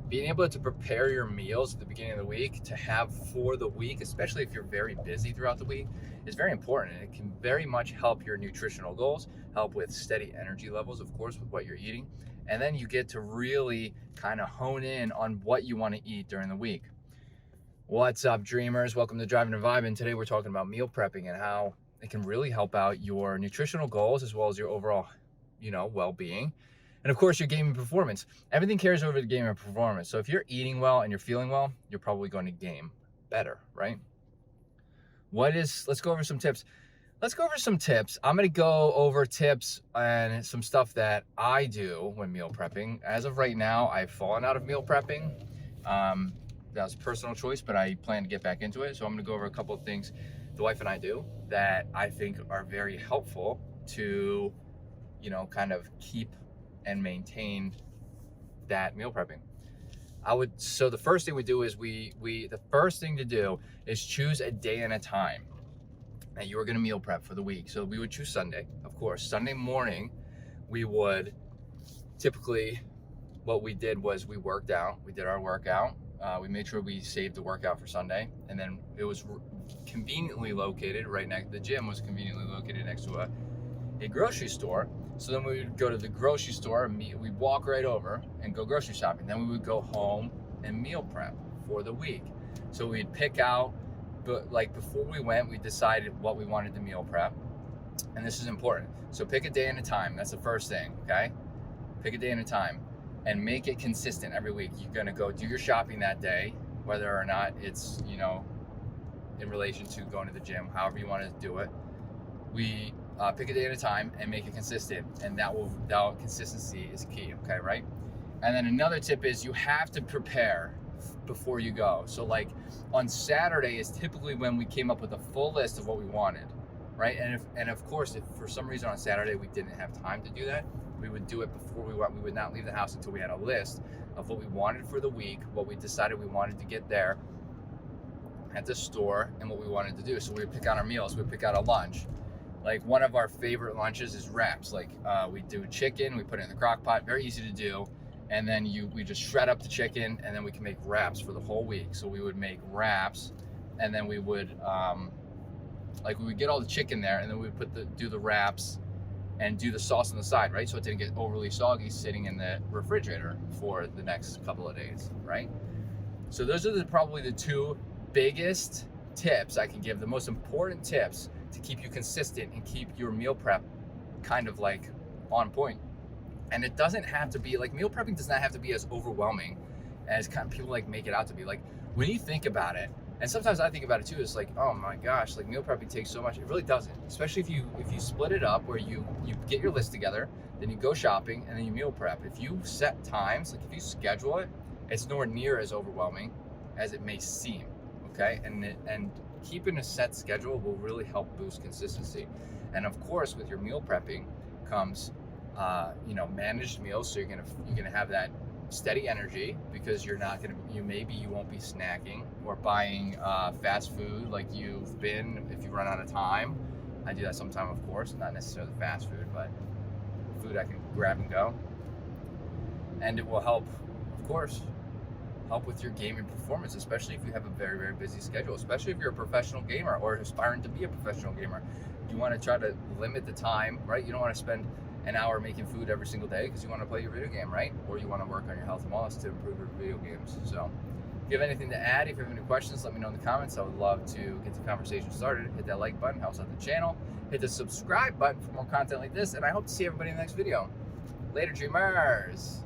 being able to prepare your meals at the beginning of the week to have for the week, especially if you're very busy throughout the week, is very important. And it can very much help your nutritional goals, help with steady energy levels, of course, with what you're eating. And then you get to really kind of hone in on what you want to eat during the week. What's up, dreamers? Welcome to Driving and Vibing. Today we're talking about meal prepping and how it can really help out your nutritional goals as well as your overall, well-being. And of course, your gaming performance. Everything carries over to gaming performance. So if you're eating well and you're feeling well, you're probably going to game better, right? Let's go over some tips. I'm going to go over tips and some stuff that I do when meal prepping. As of right now, I've fallen out of meal prepping. That was a personal choice, but I plan to get back into it. So I'm going to go over a couple of things the wife and I do that I think are very helpful to, kind of keep and maintain that meal prepping. So the first thing we do is the first thing to do is choose a day and a time that you are going to meal prep for the week. So we would choose Sunday, of course. Sunday morning, we would typically, what we did was we worked out. We did our workout. We made sure we saved the workout for Sunday, and then it was conveniently located right next. The gym was conveniently located next to a grocery store. So then we would go to the grocery store and we'd walk right over and go grocery shopping. Then we would go home and meal prep for the week. So we'd pick out, but like before we went, we decided what we wanted to meal prep. And this is important. So pick a day and a time. That's the first thing, okay? Pick a day and a time and make it consistent every week. You're gonna go do your shopping that day, whether or not it's, in relation to going to the gym, however you want to do it. We pick a day at a time and make it consistent, and that consistency is key, okay, right? And then another tip is you have to prepare before you go. So like on Saturday is typically when we came up with a full list of what we wanted, right? And of course, if for some reason on Saturday we didn't have time to do that, we would do it before we went. We would not leave the house until we had a list of what we wanted for the week, what we decided we wanted to get there at the store, and what we wanted to do. So we would pick out our meals, we would pick out a lunch. Like one of our favorite lunches is wraps. Like we do chicken, we put it in the crock pot, very easy to do. And then we just shred up the chicken, and then we can make wraps for the whole week. So we would make wraps, and then we would we would get all the chicken there, and then we would do the wraps and do the sauce on the side, right? So it didn't get overly soggy sitting in the refrigerator for the next couple of days, right? So those are probably the two biggest tips I can give, the most important tips to keep you consistent and keep your meal prep kind of like on point. And it doesn't have to be like, meal prepping does not have to be as overwhelming as kind of people like make it out to be. Like when you think about it, and sometimes I think about it too, it's like, oh my gosh, like meal prepping takes so much. It really doesn't, especially if you split it up where you get your list together, then you go shopping, and then you meal prep. If you set times, like if you schedule it, it's nowhere near as overwhelming as it may seem, okay? And keeping a set schedule will really help boost consistency. And of course, with your meal prepping comes, managed meals. So you're gonna have that steady energy, because you won't be snacking or buying fast food like you've been if you run out of time. I do that sometime, of course, not necessarily fast food, but food I can grab and go. And it will help, of course, with your gaming performance, especially if you have a very, very busy schedule, especially if you're a professional gamer or aspiring to be a professional gamer. You want to try to limit the time, right? You don't want to spend an hour making food every single day because you want to play your video game, right? Or you want to work on your health and wellness to improve your video games. So if you have anything to add, if you have any questions, let me know in the comments. I would love to get the conversation started. Hit that like button, helps out the channel. Hit the subscribe button for more content like this, and I hope to see everybody in the next video. Later, dreamers.